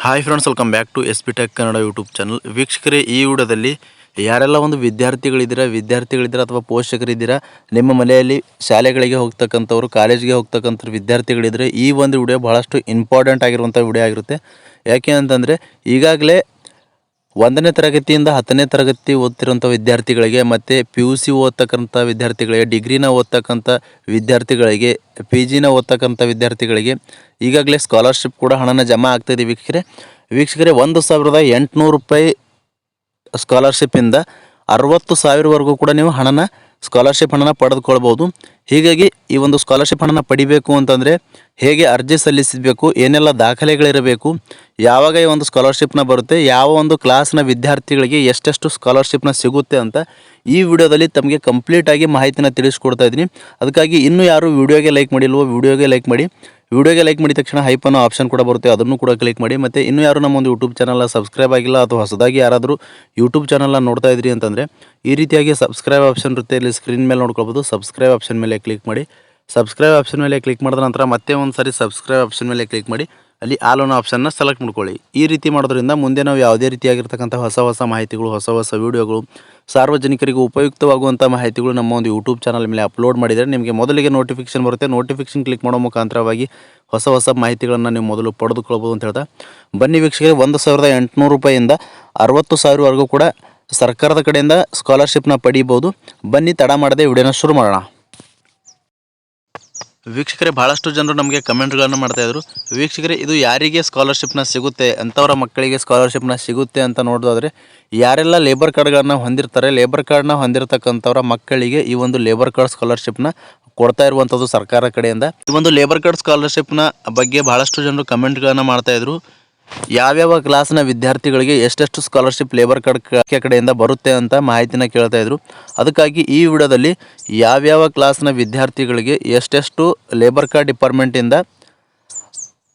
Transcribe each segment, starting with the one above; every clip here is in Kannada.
Hi friends, welcome back to S P tech Kannada YouTube channel. ವೀಕ್ಷಕರೇ, ಈ ವಿಡಿಯೋದಲ್ಲಿ ಯಾರೆಲ್ಲ ಒಂದು ವಿದ್ಯಾರ್ಥಿಗಳಿದ್ದೀರಾ ಅಥವಾ ಪೋಷಕರಿದ್ದೀರಾ, ನಿಮ್ಮ ಮನೆಯಲ್ಲಿ ಶಾಲೆಗಳಿಗೆ ಹೋಗ್ತಕ್ಕಂಥವ್ರು, ಕಾಲೇಜಿಗೆ ಹೋಗ್ತಕ್ಕಂಥ ವಿದ್ಯಾರ್ಥಿಗಳಿದ್ದರೆ ಈ ಒಂದು ವಿಡಿಯೋ ಬಹಳಷ್ಟು ಇಂಪಾರ್ಟೆಂಟ್ ಆಗಿರುವಂಥ ವಿಡಿಯೋ ಆಗಿರುತ್ತೆ. ಯಾಕೆ ಅಂತಂದರೆ ಈಗಾಗಲೇ 1ನೇ ತರಗತಿಯಿಂದ 10ನೇ ತರಗತಿ ಓದ್ತಿರೋಂಥ ವಿದ್ಯಾರ್ಥಿಗಳಿಗೆ ಮತ್ತು PUC ಓದ್ತಕ್ಕಂಥ ವಿದ್ಯಾರ್ಥಿಗಳಿಗೆ, ಡಿಗ್ರಿನ ಓದ್ತಕ್ಕಂಥ ವಿದ್ಯಾರ್ಥಿಗಳಿಗೆ, PGನ ಓದ್ತಕ್ಕಂಥ ವಿದ್ಯಾರ್ಥಿಗಳಿಗೆ ಈಗಾಗಲೇ ಸ್ಕಾಲರ್ಶಿಪ್ ಕೂಡ ಹಣನ ಜಮಾ ಆಗ್ತಾಯಿದೆ. ವೀಕ್ಷಕರೇ 1,800 ರೂಪಾಯಿ ಸ್ಕಾಲರ್ಶಿಪ್ಪಿಂದ 60,000ವರೆಗೂ ಕೂಡ ನೀವು ಸ್ಕಾಲರ್ಶಿಪ್ ಹಣನ ಪಡೆದುಕೊಳ್ಬೋದು. ಹೀಗಾಗಿ ಈ ಒಂದು ಸ್ಕಾಲರ್ಶಿಪ್ ಹಣನ ಪಡಿಬೇಕು ಅಂತಂದರೆ ಹೇಗೆ ಅರ್ಜಿ ಸಲ್ಲಿಸಬೇಕು, ಏನೆಲ್ಲ ದಾಖಲೆಗಳಿರಬೇಕು, ಯಾವಾಗ ಈ ಒಂದು ಸ್ಕಾಲರ್ಶಿಪ್ನ ಬರುತ್ತೆ, ಯಾವ ಒಂದು ಕ್ಲಾಸ್ನ ವಿದ್ಯಾರ್ಥಿಗಳಿಗೆ ಎಷ್ಟೆಷ್ಟು ಸ್ಕಾಲರ್ಶಿಪ್ನ ಸಿಗುತ್ತೆ ಅಂತ ಈ ವಿಡಿಯೋದಲ್ಲಿ ತಮಗೆ ಕಂಪ್ಲೀಟಾಗಿ ಮಾಹಿತಿನ ತಿಳಿಸ್ಕೊಡ್ತಾ ಇದ್ದೀನಿ. ಅದಕ್ಕಾಗಿ ಇನ್ನೂ ಯಾರು ವಿಡಿಯೋಗೆ ಲೈಕ್ ಮಾಡಿಲ್ವೋ ವಿಡಿಯೋಗೆ ಲೈಕ್ ಮಾಡಿ. ವಿಡಿಯೋಗೆ ಲೈಕ್ ಮಾಡಿದ ತಕ್ಷಣ ಹೈಪ್ ಅನ್ನೋ ಆಪ್ಷನ್ ಕೂಡ ಬರುತ್ತೆ, ಅದನ್ನು ಕೂಡ ಕ್ಲಿಕ್ ಮಾಡಿ. ಮತ್ತು ಇನ್ನೂ ಯಾರು ನಮ್ಮ ಒಂದು ಯೂಟ್ಯೂಬ್ ಚಾನಲ್ನ ಸಬ್ಸ್ಕ್ರೈಬ್ ಆಗಿಲ್ಲ ಅಥವಾ ಹೊಸದಾಗಿ ಯಾರಾದರೂ ಯೂಟ್ಯೂಬ್ ಚಾನಲ್ನ ನೋಡ್ತಾ ಇದ್ರಿ ಅಂತಂದರೆ ಈ ರೀತಿಯಾಗಿ ಸಬ್ಸ್ಕ್ರೈಬ್ ಆಪ್ಷನ್ ಇರುತ್ತೆ, ಇಲ್ಲಿ ಸ್ಕ್ರೀನ್ ಮೇಲೆ ನೋಡ್ಕೊಳ್ಬೋದು. ಸಬ್ಸ್ಕ್ರೈಬ್ ಆಪ್ಷನ್ ಮೇಲೆ ಕ್ಲಿಕ್ ಮಾಡಿ. ಸಬ್ಸ್ಕ್ರೈಬ್ ಆಪ್ಷನ್ ಮೇಲೆ ಕ್ಲಿಕ್ ಮಾಡಿದ ನಂತರ ಮತ್ತೆ ಒಂದು ಸಾರಿ ಸಬ್ಸ್ಕ್ರೈಬ್ ಆಪ್ಷನ್ ಮೇಲೆ ಕ್ಲಿಕ್ ಮಾಡಿ, ಅಲ್ಲಿ ಆಲ್ ಅನ್ನೋ ಆಪ್ಷನ್ನ ಸೆಲೆಕ್ಟ್ ಮಾಡ್ಕೊಳ್ಳಿ. ಈ ರೀತಿ ಮಾಡೋದ್ರಿಂದ ಮುಂದೆ ನಾವು ಯಾವುದೇ ರೀತಿಯಾಗಿರ್ತಕ್ಕಂಥ ಹೊಸ ಮಾಹಿತಿಗಳು, ಹೊಸ ವಿಡಿಯೋಗಳು, ಸಾರ್ವಜನಿಕರಿಗೆ ಉಪಯುಕ್ತವಾಗುವಂಥ ಮಾಹಿತಿಗಳು ನಮ್ಮ ಒಂದು ಯೂಟ್ಯೂಬ್ ಚಾನಲ್ ಮೇಲೆ ಅಪ್ಲೋಡ್ ಮಾಡಿದರೆ ನಿಮಗೆ ಮೊದಲಿಗೆ ನೋಟಿಫಿಕೇಶನ್ ಬರುತ್ತೆ. ನೋಟಿಫಿಕೇಶನ್ ಕ್ಲಿಕ್ ಮಾಡೋ ಮುಖಾಂತರವಾಗಿ ಹೊಸ ಮಾಹಿತಿಗಳನ್ನು ನೀವು ಮೊದಲು ಪಡೆದುಕೊಳ್ಬೋದು ಅಂತ ಹೇಳ್ತಾ, ಬನ್ನಿ ವೀಕ್ಷಕರೇ, 1,800 ರೂಪಾಯಿಯಿಂದ 60,000ವರೆಗೂ ಕೂಡ ಸರ್ಕಾರದ ಕಡೆಯಿಂದ ಸ್ಕಾಲರ್ಶಿಪ್ನ ಪಡೀಬೋದು. ಬನ್ನಿ ತಡ ಮಾಡದೆ ವಿಡಿಯೋನ ಶುರು ಮಾಡೋಣ. ವೀಕ್ಷಕರೇ, ಭಾಳಷ್ಟು ಜನರು ನಮಗೆ ಕಮೆಂಟ್ಗಳನ್ನು ಮಾಡ್ತಾಯಿದ್ರು. ವೀಕ್ಷಕರೇ, ಇದು ಯಾರಿಗೆ ಸ್ಕಾಲರ್ಶಿಪ್ನ ಸಿಗುತ್ತೆ, ಅಂಥವರ ಮಕ್ಕಳಿಗೆ ಸ್ಕಾಲರ್ಶಿಪ್ನ ಸಿಗುತ್ತೆ ಅಂತ ನೋಡೋದಾದರೆ ಯಾರೆಲ್ಲ ಲೇಬರ್ ಕಾರ್ಡ್ಗಳನ್ನು ಹೊಂದಿರ್ತಾರೆ, ಲೇಬರ್ ಕಾರ್ಡ್ನ ಹೊಂದಿರತಕ್ಕಂಥವ್ರ ಮಕ್ಕಳಿಗೆ ಈ ಒಂದು ಲೇಬರ್ ಕಾರ್ಡ್ ಸ್ಕಾಲರ್ಶಿಪ್ನ ಕೊಡ್ತಾ ಇರುವಂಥದ್ದು ಸರ್ಕಾರ ಕಡೆಯಿಂದ. ಈ ಒಂದು ಲೇಬರ್ ಕಾರ್ಡ್ ಸ್ಕಾಲರ್ಶಿಪ್ನ ಬಗ್ಗೆ ಭಾಳಷ್ಟು ಜನರು ಕಮೆಂಟ್ಗಳನ್ನು ಮಾಡ್ತಾಯಿದ್ರು. ಯಾವ್ಯಾವ ಕ್ಲಾಸ್ನ ವಿದ್ಯಾರ್ಥಿಗಳಿಗೆ ಎಷ್ಟೆಷ್ಟು ಸ್ಕಾಲರ್ಶಿಪ್ ಲೇಬರ್ ಕಾರ್ಡ್ ಕಡೆಯಿಂದ ಬರುತ್ತೆ ಅಂತ ಮಾಹಿತಿನ ಕೇಳ್ತಾ ಇದ್ರು. ಅದಕ್ಕಾಗಿ ಈ ವಿಡಿಯೋದಲ್ಲಿ ಯಾವ್ಯಾವ ಕ್ಲಾಸ್ನ ವಿದ್ಯಾರ್ಥಿಗಳಿಗೆ ಎಷ್ಟೆಷ್ಟು ಲೇಬರ್ ಕಾರ್ಡ್ ಡಿಪಾರ್ಟ್ಮೆಂಟಿಂದ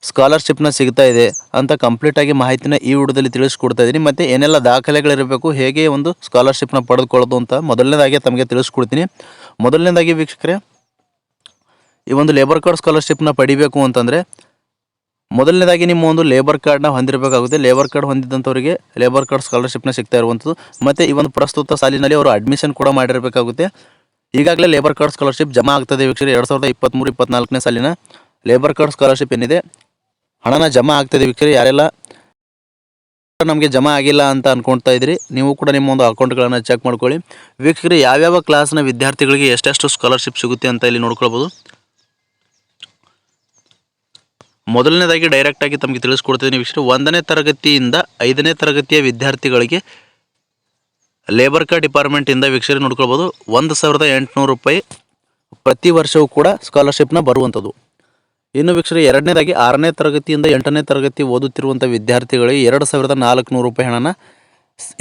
ಸ್ಕಾಲರ್ಶಿಪ್ನ ಸಿಗ್ತಾ ಇದೆ ಅಂತ ಕಂಪ್ಲೀಟಾಗಿ ಮಾಹಿತಿನ ಈ ವಿಡಿಯೋದಲ್ಲಿ ತಿಳಿಸ್ಕೊಡ್ತಾ ಇದ್ದೀನಿ. ಮತ್ತು ಏನೆಲ್ಲ ದಾಖಲೆಗಳಿರಬೇಕು, ಹೇಗೆ ಒಂದು ಸ್ಕಾಲರ್ಶಿಪ್ನ ಪಡೆದುಕೊಳ್ಳೋದು ಅಂತ ಮೊದಲನೇದಾಗಿ ತಮಗೆ ತಿಳಿಸ್ಕೊಡ್ತೀನಿ. ಮೊದಲನೇದಾಗಿ ವೀಕ್ಷಕರೇ, ಈ ಒಂದು ಲೇಬರ್ ಕಾರ್ಡ್ ಸ್ಕಾಲರ್ಶಿಪ್ನ ಪಡಿಬೇಕು ಅಂತಂದರೆ ಮೊದಲನೇದಾಗಿ ನಿಮ್ಮ ಒಂದು ಲೇಬರ್ ಕಾರ್ಡ್ನ ಹೊಂದಿರಬೇಕಾಗುತ್ತೆ. ಲೇಬರ್ ಕಾರ್ಡ್ ಹೊಂದಿದ್ದಂಥವರಿಗೆ ಲೇಬರ್ ಕಾರ್ಡ್ ಸ್ಕಾಲರ್ಶಿಪ್ನ ಸಿಗ್ತಾ ಇರುವಂಥದ್ದು. ಮತ್ತು ಈ ಒಂದು ಪ್ರಸ್ತುತ ಸಾಲಿನಲ್ಲಿ ಅವರು ಅಡ್ಮಿಷನ್ ಕೂಡ ಮಾಡಿರಬೇಕಾಗುತ್ತೆ. ಈಗಾಗಲೇ ಲೇಬರ್ ಕಾರ್ಡ್ ಸ್ಕಾಲರ್ಶಿಪ್ ಜಮಾ ಆಗ್ತದೆ ವೀಕ್ಷಕರೇ. 2023-24ನೇ ಸಾಲಿನ ಲೇಬರ್ ಕಾರ್ಡ್ ಸ್ಕಾಲರ್ಶಿಪ್ ಏನಿದೆ ಹಣನ ಜಮಾ ಆಗ್ತದೆ ವೀಕ್ಷಕರೇ. ಯಾರೆಲ್ಲ ನಮಗೆ ಜಮಾ ಆಗಿಲ್ಲ ಅಂತ ಅನ್ಕೊಳ್ತಾ ಇದ್ರಿ, ನೀವು ಕೂಡ ನಿಮ್ಮ ಒಂದು ಅಕೌಂಟ್ಗಳನ್ನು ಚೆಕ್ ಮಾಡ್ಕೊಳ್ಳಿ. ವೀಕ್ಷಕರೇ, ಯಾವ್ಯಾವ ಕ್ಲಾಸ್ನ ವಿದ್ಯಾರ್ಥಿಗಳಿಗೆ ಎಷ್ಟೆಷ್ಟು ಸ್ಕಾಲರ್ಶಿಪ್ ಸಿಗುತ್ತೆ ಅಂತ ಇಲ್ಲಿ ನೋಡ್ಕೊಳ್ಬೋದು. ಮೊದಲನೇದಾಗಿ ಡೈರೆಕ್ಟಾಗಿ ತಮಗೆ ತಿಳಿಸ್ಕೊಡ್ತಿದ್ದೀನಿ ವೀಕ್ಷಕರೇ. 1ನೇ ತರಗತಿಯಿಂದ 5ನೇ ತರಗತಿಯ ವಿದ್ಯಾರ್ಥಿಗಳಿಗೆ ಲೇಬರ್ ಕಾರ್ಡ್ ಡಿಪಾರ್ಟ್ಮೆಂಟಿಂದ ವೀಕ್ಷಕರೇ ನೋಡ್ಕೊಳ್ಬೋದು 1,800 ರೂಪಾಯಿ ಪ್ರತಿ ವರ್ಷವೂ ಕೂಡ ಸ್ಕಾಲರ್ಶಿಪ್ನ ಬರುವಂಥದ್ದು. ಇನ್ನು ವೀಕ್ಷಕರೇ, ಎರಡನೇದಾಗಿ 6ನೇ ತರಗತಿಯಿಂದ 8ನೇ ತರಗತಿ ಓದುತ್ತಿರುವಂಥ ವಿದ್ಯಾರ್ಥಿಗಳಿಗೆ 2,400 ರೂಪಾಯಿ ಹಣನ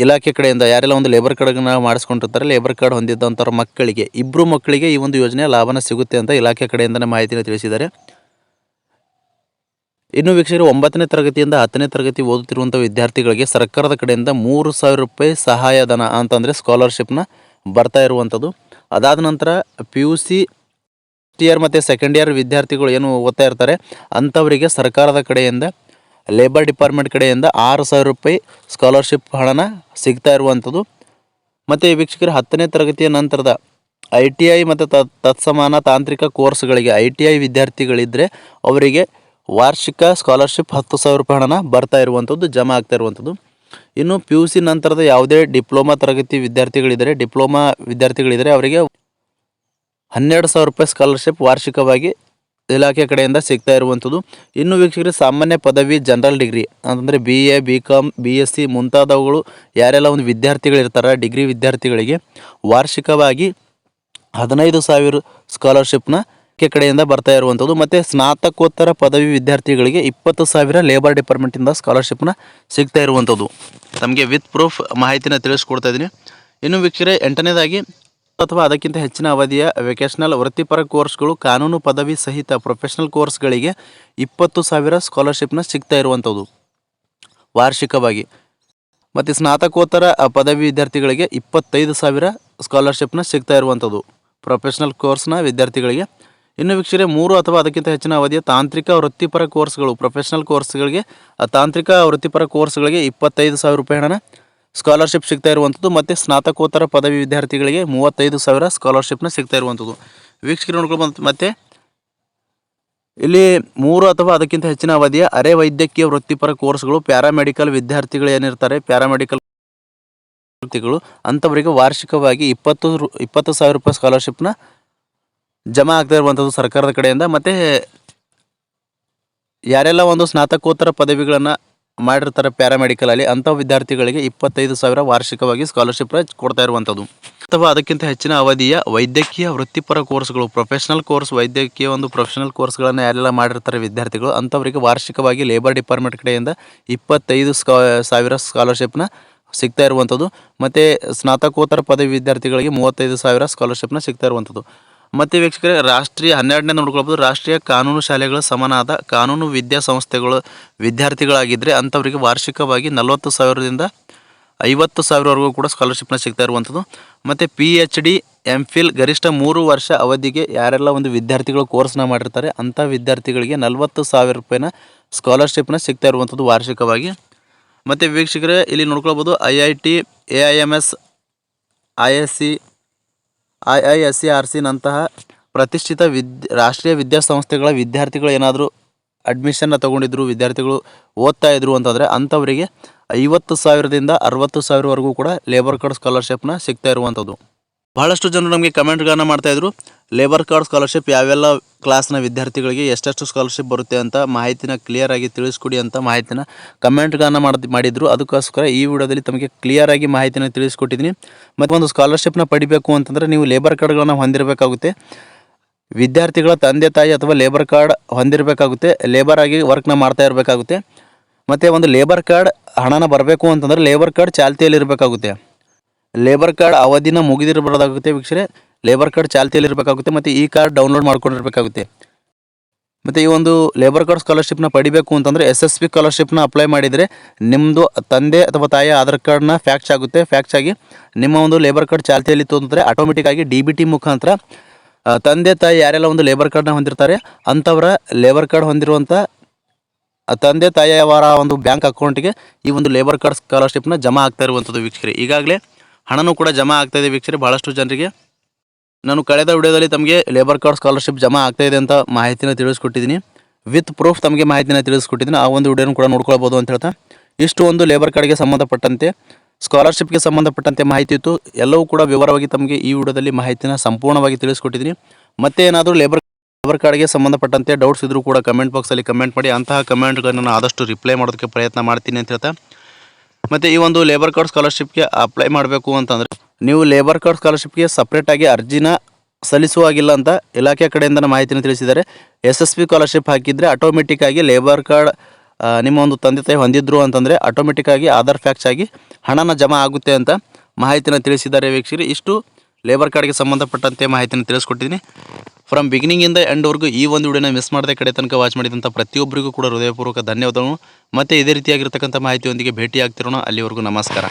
ಇಲಾಖೆ ಕಡೆಯಿಂದ, ಯಾರೆಲ್ಲ ಒಂದು ಲೇಬರ್ ಕಾರ್ಡ್ನ ಮಾಡಿಸ್ಕೊಂಡಿರ್ತಾರೆ, ಲೇಬರ್ ಕಾರ್ಡ್ ಹೊಂದಿದ್ದಂಥವ್ರ ಮಕ್ಕಳಿಗೆ, 2 ಮಕ್ಕಳಿಗೆ ಈ ಒಂದು ಯೋಜನೆಯ ಲಾಭನ ಸಿಗುತ್ತೆ ಅಂತ ಇಲಾಖೆ ಕಡೆಯಿಂದ ಮಾಹಿತಿನ ತಿಳಿಸಿದ್ದಾರೆ. ಇನ್ನು ವೀಕ್ಷಕರು, 9ನೇ ತರಗತಿಯಿಂದ 10ನೇ ತರಗತಿ ಓದುತ್ತಿರುವಂಥ ವಿದ್ಯಾರ್ಥಿಗಳಿಗೆ ಸರ್ಕಾರದ ಕಡೆಯಿಂದ 3,000 ರೂಪಾಯಿ ಸಹಾಯಧನ ಅಂತಂದರೆ ಸ್ಕಾಲರ್ಶಿಪ್ನ ಬರ್ತಾ ಇರುವಂಥದ್ದು. ಅದಾದ ನಂತರ PUC ಫಸ್ಟ್ ಇಯರ್ ಮತ್ತು ಸೆಕೆಂಡ್ ಇಯರ್ ವಿದ್ಯಾರ್ಥಿಗಳು ಏನು ಓದ್ತಾ ಇರ್ತಾರೆ ಅಂಥವರಿಗೆ ಸರ್ಕಾರದ ಕಡೆಯಿಂದ ಲೇಬರ್ ಡಿಪಾರ್ಟ್ಮೆಂಟ್ ಕಡೆಯಿಂದ 6,000 ರೂಪಾಯಿ ಸ್ಕಾಲರ್ಶಿಪ್ ಹಣನ ಸಿಗ್ತಾ ಇರುವಂಥದ್ದು. ಮತ್ತು ವೀಕ್ಷಕರು, 10ನೇ ತರಗತಿಯ ನಂತರದ ITI ಮತ್ತು ತತ್ಸಮಾನ ತಾಂತ್ರಿಕ ಕೋರ್ಸ್ಗಳಿಗೆ ITI ವಿದ್ಯಾರ್ಥಿಗಳಿದ್ದರೆ ಅವರಿಗೆ ವಾರ್ಷಿಕ ಸ್ಕಾಲರ್ಶಿಪ್ 10,000 ರೂಪಾಯಿ ಹಣನ ಬರ್ತಾ ಇರುವಂಥದ್ದು, ಜಮಾ ಆಗ್ತಾ ಇರುವಂಥದ್ದು. ಇನ್ನು PUC ನಂತರದ ಯಾವುದೇ ಡಿಪ್ಲೊಮಾ ತರಗತಿ ವಿದ್ಯಾರ್ಥಿಗಳಿದ್ದರೆ ಅವರಿಗೆ 12,000 ರೂಪಾಯಿ ಸ್ಕಾಲರ್ಶಿಪ್ ವಾರ್ಷಿಕವಾಗಿ ಇಲಾಖೆ ಕಡೆಯಿಂದ ಸಿಗ್ತಾ ಇರುವಂಥದ್ದು. ಇನ್ನು ವೀಕ್ಷಕರಿಗೆ, ಸಾಮಾನ್ಯ ಪದವಿ, ಜನರಲ್ ಡಿಗ್ರಿ ಅಂತಂದರೆ BA, BCom, BSc ಮುಂತಾದವುಗಳು ಯಾರೆಲ್ಲ ಒಂದು ವಿದ್ಯಾರ್ಥಿಗಳಿರ್ತಾರೆ, ಡಿಗ್ರಿ ವಿದ್ಯಾರ್ಥಿಗಳಿಗೆ ವಾರ್ಷಿಕವಾಗಿ 15,000 ಸ್ಕಾಲರ್ಶಿಪ್ನ ಕಡೆಯಿಂದ ಬರ್ತಾ ಇರುವಂಥದ್ದು. ಮತ್ತು ಸ್ನಾತಕೋತ್ತರ ಪದವಿ ವಿದ್ಯಾರ್ಥಿಗಳಿಗೆ 20,000 ಲೇಬರ್ ಡಿಪಾರ್ಟ್ಮೆಂಟಿಂದ ಸ್ಕಾಲರ್ಶಿಪ್ನ ಸಿಗ್ತಾ ಇರುವಂಥದ್ದು. ತಮಗೆ ವಿತ್ ಪ್ರೂಫ್ ಮಾಹಿತಿನ ತಿಳಿಸ್ಕೊಡ್ತಾ ಇದ್ದೀನಿ. ಇನ್ನು ವೀಕ್ಷಕರೇ, 8ನೇದಾಗಿ ಅಥವಾ ಅದಕ್ಕಿಂತ ಹೆಚ್ಚಿನ ಅವಧಿಯ ವೆಕೇಷನಲ್ ವೃತ್ತಿಪರ ಕೋರ್ಸ್ಗಳು, ಕಾನೂನು ಪದವಿ ಸಹಿತ ಪ್ರೊಫೆಷನಲ್ ಕೋರ್ಸ್ಗಳಿಗೆ 20,000 ಸ್ಕಾಲರ್ಶಿಪ್ನ ಸಿಗ್ತಾ ಇರುವಂಥದ್ದು ವಾರ್ಷಿಕವಾಗಿ. ಮತ್ತು ಸ್ನಾತಕೋತ್ತರ ಪದವಿ ವಿದ್ಯಾರ್ಥಿಗಳಿಗೆ 25,000 ಸ್ಕಾಲರ್ಶಿಪ್ನ ಸಿಗ್ತಾ ಇರುವಂಥದ್ದು ಪ್ರೊಫೆಷನಲ್ ಕೋರ್ಸ್ನ ವಿದ್ಯಾರ್ಥಿಗಳಿಗೆ. ಇನ್ನು ವೀಕ್ಷಕರೇ 3 ಅಥವಾ ಅದಕ್ಕಿಂತ ಹೆಚ್ಚಿನ ಅವಧಿಯ ತಾಂತ್ರಿಕ ವೃತ್ತಿಪರ ಕೋರ್ಸ್ಗಳು ಪ್ರೊಫೆಷನಲ್ ಕೋರ್ಸ್ಗಳಿಗೆ ತಾಂತ್ರಿಕ ವೃತ್ತಿಪರ ಕೋರ್ಸ್ಗಳಿಗೆ 25,000 ರೂಪಾಯಿ ಹಣನ ಸ್ಕಾಲರ್ಶಿಪ್ ಸಿಗ್ತಾ ಇರುವಂಥದ್ದು. ಮತ್ತು ಸ್ನಾತಕೋತ್ತರ ಪದವಿ ವಿದ್ಯಾರ್ಥಿಗಳಿಗೆ 35,000 ಸ್ಕಾಲರ್ಶಿಪ್ನ ಸಿಗ್ತಾ ಇರುವಂಥದ್ದು. ವೀಕ್ಷಕರು ನೋಡ್ಕೊಳ್ಬೋದು. ಮತ್ತು ಇಲ್ಲಿ 3 ಅಥವಾ ಅದಕ್ಕಿಂತ ಹೆಚ್ಚಿನ ಅವಧಿಯ ಅರೆ ವೈದ್ಯಕೀಯ ವೃತ್ತಿಪರ ಕೋರ್ಸ್ಗಳು ಪ್ಯಾರಾಮೆಡಿಕಲ್ ವಿದ್ಯಾರ್ಥಿಗಳು ಏನಿರ್ತಾರೆ, ಪ್ಯಾರಾಮೆಡಿಕಲ್ ವಿದ್ಯಾರ್ಥಿಗಳು ಅಂಥವರಿಗೆ ವಾರ್ಷಿಕವಾಗಿ 20,000 ರೂಪಾಯಿ ಸ್ಕಾಲರ್ಶಿಪ್ನ ಜಮಾ ಆಗ್ತಾ ಇರುವಂಥದ್ದು ಸರ್ಕಾರದ ಕಡೆಯಿಂದ. ಮತ್ತು ಯಾರೆಲ್ಲ ಒಂದು ಸ್ನಾತಕೋತ್ತರ ಪದವಿಗಳನ್ನು ಮಾಡಿರ್ತಾರೆ ಪ್ಯಾರಾಮೆಡಿಕಲಲ್ಲಿ ಅಂಥ ವಿದ್ಯಾರ್ಥಿಗಳಿಗೆ 25,000 ವಾರ್ಷಿಕವಾಗಿ ಸ್ಕಾಲರ್ಶಿಪ್ ಕೊಡ್ತಾ ಇರುವಂಥದ್ದು. ಅಥವಾ ಅದಕ್ಕಿಂತ ಹೆಚ್ಚಿನ ಅವಧಿಯ ವೈದ್ಯಕೀಯ ವೃತ್ತಿಪರ ಕೋರ್ಸ್ಗಳು ಪ್ರೊಫೆಷನಲ್ ಕೋರ್ಸ್ ವೈದ್ಯಕೀಯ ಒಂದು ಪ್ರೊಫೆಷನಲ್ ಕೋರ್ಸ್ಗಳನ್ನು ಯಾರೆಲ್ಲ ಮಾಡಿರ್ತಾರೆ ವಿದ್ಯಾರ್ಥಿಗಳು ಅಂಥವರಿಗೆ ವಾರ್ಷಿಕವಾಗಿ ಲೇಬರ್ ಡಿಪಾರ್ಟ್ಮೆಂಟ್ ಕಡೆಯಿಂದ 25,000 ಸ್ಕಾಲರ್ಶಿಪ್ನ ಸಿಗ್ತಾ ಇರುವಂಥದ್ದು. ಮತ್ತು ಸ್ನಾತಕೋತ್ತರ ಪದವಿ ವಿದ್ಯಾರ್ಥಿಗಳಿಗೆ 35,000 ಸ್ಕಾಲರ್ಶಿಪ್ನ ಸಿಗ್ತಾ ಇರುವಂಥದ್ದು. ಮತ್ತು ವೀಕ್ಷಕರೇ ರಾಷ್ಟ್ರೀಯ 12ನೇ ನೋಡ್ಕೊಳ್ಬೋದು, ರಾಷ್ಟ್ರೀಯ ಕಾನೂನು ಶಾಲೆಗಳ ಸಮನಾದ ಕಾನೂನು ವಿದ್ಯಾಸಂಸ್ಥೆಗಳು ವಿದ್ಯಾರ್ಥಿಗಳಾಗಿದ್ದರೆ ಅಂಥವರಿಗೆ ವಾರ್ಷಿಕವಾಗಿ 40,000ದಿಂದ 50,000ವರೆಗೂ ಕೂಡ ಸ್ಕಾಲರ್ಶಿಪ್ನ ಸಿಗ್ತಾ ಇರುವಂಥದ್ದು. ಮತ್ತು PhD MPhil ಗರಿಷ್ಠ 3 ವರ್ಷ ಅವಧಿಗೆ ಯಾರೆಲ್ಲ ಒಂದು ವಿದ್ಯಾರ್ಥಿಗಳು ಕೋರ್ಸ್ನ ಮಾಡಿರ್ತಾರೆ ಅಂಥ ವಿದ್ಯಾರ್ಥಿಗಳಿಗೆ 40,000 ರೂಪಾಯಿನ ಸ್ಕಾಲರ್ಶಿಪ್ನ ಸಿಗ್ತಾ ಇರುವಂಥದ್ದು ವಾರ್ಷಿಕವಾಗಿ. ಮತ್ತು ವೀಕ್ಷಕರೇ ಇಲ್ಲಿ ನೋಡ್ಕೊಳ್ಬೋದು IIT AIMS ISC IISERC ನಂತಹ ಪ್ರತಿಷ್ಠಿತ ರಾಷ್ಟ್ರೀಯ ವಿದ್ಯಾಸಂಸ್ಥೆಗಳ ವಿದ್ಯಾರ್ಥಿಗಳು ಏನಾದರೂ ಅಡ್ಮಿಷನ್ನ ತೊಗೊಂಡಿದ್ರು ವಿದ್ಯಾರ್ಥಿಗಳು ಓದ್ತಾ ಇದ್ರು ಅಂತಂದರೆ ಅಂಥವರಿಗೆ 50,000ದಿಂದ 60,000ವರೆಗೂ ಕೂಡ ಲೇಬರ್ ಕಾರ್ಡ್ ಸ್ಕಾಲರ್ಶಿಪ್ನ ಸಿಗ್ತಾ ಇರುವಂಥದ್ದು. ಬಹಳಷ್ಟು ಜನರು ನಮಗೆ ಕಮೆಂಟ್ಗಳನ್ನು ಮಾಡ್ತಾಯಿದ್ರು, ಲೇಬರ್ ಕಾರ್ಡ್ ಸ್ಕಾಲರ್ಶಿಪ್ ಯಾವೆಲ್ಲ ಕ್ಲಾಸ್ನ ವಿದ್ಯಾರ್ಥಿಗಳಿಗೆ ಎಷ್ಟೆಷ್ಟು ಸ್ಕಾಲರ್ಶಿಪ್ ಬರುತ್ತೆ ಅಂತ ಮಾಹಿತಿನ ಕ್ಲಿಯರಾಗಿ ತಿಳಿಸ್ಕೊಡಿ ಅಂತ ಮಾಹಿತಿನ ಕಮೆಂಟ್ಗಳನ್ನು ಮಾಡಿದ್ರು. ಅದಕ್ಕೋಸ್ಕರ ಈ ವಿಡಿಯೋದಲ್ಲಿ ತಮಗೆ ಕ್ಲಿಯರಾಗಿ ಮಾಹಿತಿನ ತಿಳಿಸ್ಕೊಟ್ಟಿದ್ದೀನಿ. ಮತ್ತು ಒಂದು ಸ್ಕಾಲರ್ಶಿಪ್ನ ಪಡಿಬೇಕು ಅಂತಂದರೆ ನೀವು ಲೇಬರ್ ಕಾರ್ಡ್ಗಳನ್ನು ಹೊಂದಿರಬೇಕಾಗುತ್ತೆ. ವಿದ್ಯಾರ್ಥಿಗಳ ತಂದೆ ತಾಯಿ ಅಥವಾ ಲೇಬರ್ ಕಾರ್ಡ್ ಹೊಂದಿರಬೇಕಾಗುತ್ತೆ. ಲೇಬರ್ ಆಗಿ ವರ್ಕ್ನ ಮಾಡ್ತಾ ಇರಬೇಕಾಗುತ್ತೆ. ಮತ್ತು ಒಂದು ಲೇಬರ್ ಕಾರ್ಡ್ ಹಣನ ಬರಬೇಕು ಅಂತಂದರೆ ಲೇಬರ್ ಕಾರ್ಡ್ ಚಾಲ್ತಿಯಲ್ಲಿ ಇರಬೇಕಾಗುತ್ತೆ. ಲೇಬರ್ ಕಾರ್ಡ್ ಅವಧಿನ ಮುಗಿದಿರಬಾರ್ದಾಗುತ್ತೆ ವೀಕ್ಷರೇ. ಲೇಬರ್ ಕಾರ್ಡ್ ಚಾಲ್ತಿಯಲ್ಲಿ ಇರಬೇಕಾಗುತ್ತೆ. ಮತ್ತು ಈ ಕಾರ್ಡ್ ಡೌನ್ಲೋಡ್ ಮಾಡ್ಕೊಂಡಿರಬೇಕಾಗುತ್ತೆ. ಮತ್ತು ಈ ಒಂದು ಲೇಬರ್ ಕಾರ್ಡ್ ಸ್ಕಾಲರ್ಶಿಪ್ನ ಪಡಿಬೇಕು ಅಂತಂದರೆ SSP ಸ್ಕಾಲರ್ಶಿಪ್ನ ಅಪ್ಲೈ ಮಾಡಿದರೆ ನಿಮ್ಮದು ತಂದೆ ಅಥವಾ ತಾಯಿಯ ಆಧಾರ್ ಕಾರ್ಡ್ನ ಫ್ಯಾಕ್ಚ್ ಆಗುತ್ತೆ. ಫ್ಯಾಕ್ಚ್ ಆಗಿ ನಿಮ್ಮ ಒಂದು ಲೇಬರ್ ಕಾರ್ಡ್ ಚಾಲ್ತಿಯಲ್ಲಿ ತೊಂದರೆ ಆಟೋಮೆಟಿಕ್ಕಾಗಿ DBT ಮುಖಾಂತರ ತಂದೆ ತಾಯಿ ಯಾರೆಲ್ಲ ಒಂದು ಲೇಬರ್ ಕಾರ್ಡ್ನ ಹೊಂದಿರ್ತಾರೆ ಅಂಥವರ ಲೇಬರ್ ಕಾರ್ಡ್ ಹೊಂದಿರುವಂಥ ತಂದೆ ತಾಯಿಯವರ ಒಂದು ಬ್ಯಾಂಕ್ ಅಕೌಂಟಿಗೆ ಈ ಒಂದು ಲೇಬರ್ ಕಾರ್ಡ್ ಸ್ಕಾಲರ್ಶಿಪ್ನ ಜಮಾ ಆಗ್ತಾ ಇರುವಂಥದ್ದು ವೀಕ್ಷಕರೇ. ಈಗಾಗಲೇ ಹಣನೂ ಕೂಡ ಜಮಾ ಆಗ್ತಾಯಿದೆ ವೀಕ್ಷಕರೇ. ಭಾಳಷ್ಟು ಜನರಿಗೆ ನಾನು ಕಳೆದ ವಿಡಿಯೋದಲ್ಲಿ ತಮಗೆ ಲೇಬರ್ ಕಾರ್ಡ್ ಸ್ಕಾಲರ್ಶಿಪ್ ಜಮಾ ಆಗ್ತಾಯಿದೆ ಅಂತ ಮಾಹಿತಿನ ತಿಳಿಸ್ಕೊಟ್ಟಿದ್ದೀನಿ. ವಿತ್ ಪ್ರೂಫ್ ತಮಗೆ ಮಾಹಿತಿನ ತಿಳಿಸ್ಕೊಟ್ಟಿದ್ದೀನಿ. ಆ ಒಂದು ವಿಡಿಯೋನ ಕೂಡ ನೋಡ್ಕೊಳ್ಬೋದು ಅಂತ ಹೇಳ್ತಾ ಇಷ್ಟು ಒಂದು ಲೇಬರ್ ಕಾರ್ಡ್ಗೆ ಸಂಬಂಧಪಟ್ಟಂತೆ ಸ್ಕಾಲರ್ಶಿಪ್ಗೆ ಸಂಬಂಧಪಟ್ಟಂತೆ ಮಾಹಿತಿ ಇತ್ತು. ಎಲ್ಲವೂ ಕೂಡ ವಿವರವಾಗಿ ತಮಗೆ ಈ ವಿಡಿಯೋದಲ್ಲಿ ಮಾಹಿತಿನ ಸಂಪೂರ್ಣವಾಗಿ ತಿಳಿಸ್ಕೊಟ್ಟಿದ್ದೀನಿ. ಮತ್ತೆ ಏನಾದರೂ ಲೇಬರ್ ಕಾರ್ಡ್ಗೆ ಸಂಬಂಧಪಟ್ಟಂತೆ ಡೌಟ್ಸ್ ಇದ್ದರೂ ಕೂಡ ಕಮೆಂಟ್ ಬಾಕ್ಸಲ್ಲಿ ಕಮೆಂಟ್ ಮಾಡಿ. ಅಂತಹ ಕಮೆಂಟ್ಗಳನ್ನು ನಾನು ಆದಷ್ಟು ರಿಪ್ಲೈ ಮಾಡೋದಕ್ಕೆ ಪ್ರಯತ್ನ ಮಾಡ್ತೀನಿ ಅಂತ ಹೇಳ್ತಾ ಮತ್ತು ಈ ಒಂದು ಲೇಬರ್ ಕಾರ್ಡ್ ಸ್ಕಾಲರ್ಶಿಪ್ಗೆ ಅಪ್ಲೈ ಮಾಡಬೇಕು ಅಂತಂದರೆ ನೀವು ಲೇಬರ್ ಕಾರ್ಡ್ ಸ್ಕಾಲರ್ಶಿಪ್ಗೆ ಸಪ್ರೇಟಾಗಿ ಅರ್ಜಿನ ಸಲ್ಲಿಸುವಾಗಿಲ್ಲ ಅಂತ ಇಲಾಖೆ ಕಡೆಯಿಂದ ಮಾಹಿತಿನ ತಿಳಿಸಿದ್ದಾರೆ. SSP ಸ್ಕಾಲರ್ಶಿಪ್ ಹಾಕಿದರೆ ಆಟೋಮೆಟಿಕ್ಕಾಗಿ ಲೇಬರ್ ಕಾರ್ಡ್ ನಿಮ್ಮ ಒಂದು ತಂದೆ ತಾಯಿ ಹೊಂದಿದ್ರು ಅಂತಂದರೆ ಆಟೋಮೆಟಿಕ್ಕಾಗಿ ಆಧಾರ್ ಫ್ಯಾಕ್ಚ್ ಆಗಿ ಹಣನ ಜಮಾ ಆಗುತ್ತೆ ಅಂತ ಮಾಹಿತಿನ ತಿಳಿಸಿದ್ದಾರೆ ವೀಕ್ಷಕರೇ. ಇಷ್ಟು ಲೇಬರ್ ಕಾರ್ಡ್ಗೆ ಸಂಬಂಧಪಟ್ಟಂತೆ ಮಾಹಿತಿನ ತಿಳಿಸ್ಕೊಟ್ಟಿದ್ದೀನಿ. ಫ್ರಮ್ ಬಿಗಿನಿಂಗಿಂದ ಎಂಡ್ವರೆಗೂ ಈ ಒಂದು ವಿಡಿಯೋನ ಮಿಸ್ ಮಾಡದೆ ಕಡೆ ತನಕ ವಾಚ್ ಮಾಡಿದಂಥ ಪ್ರತಿಯೊಬ್ಬರಿಗೂ ಕೂಡ ಹೃದಯಪೂರ್ವಕ ಧನ್ಯವಾದಗಳು. ಮತ್ತು ಇದೇ ರೀತಿಯಾಗಿರ್ತಕ್ಕಂಥ ಮಾಹಿತಿಯೊಂದಿಗೆ ಭೇಟಿ ಆಗ್ತಿರೋಣ. ಅಲ್ಲಿವರೆಗೂ ನಮಸ್ಕಾರ.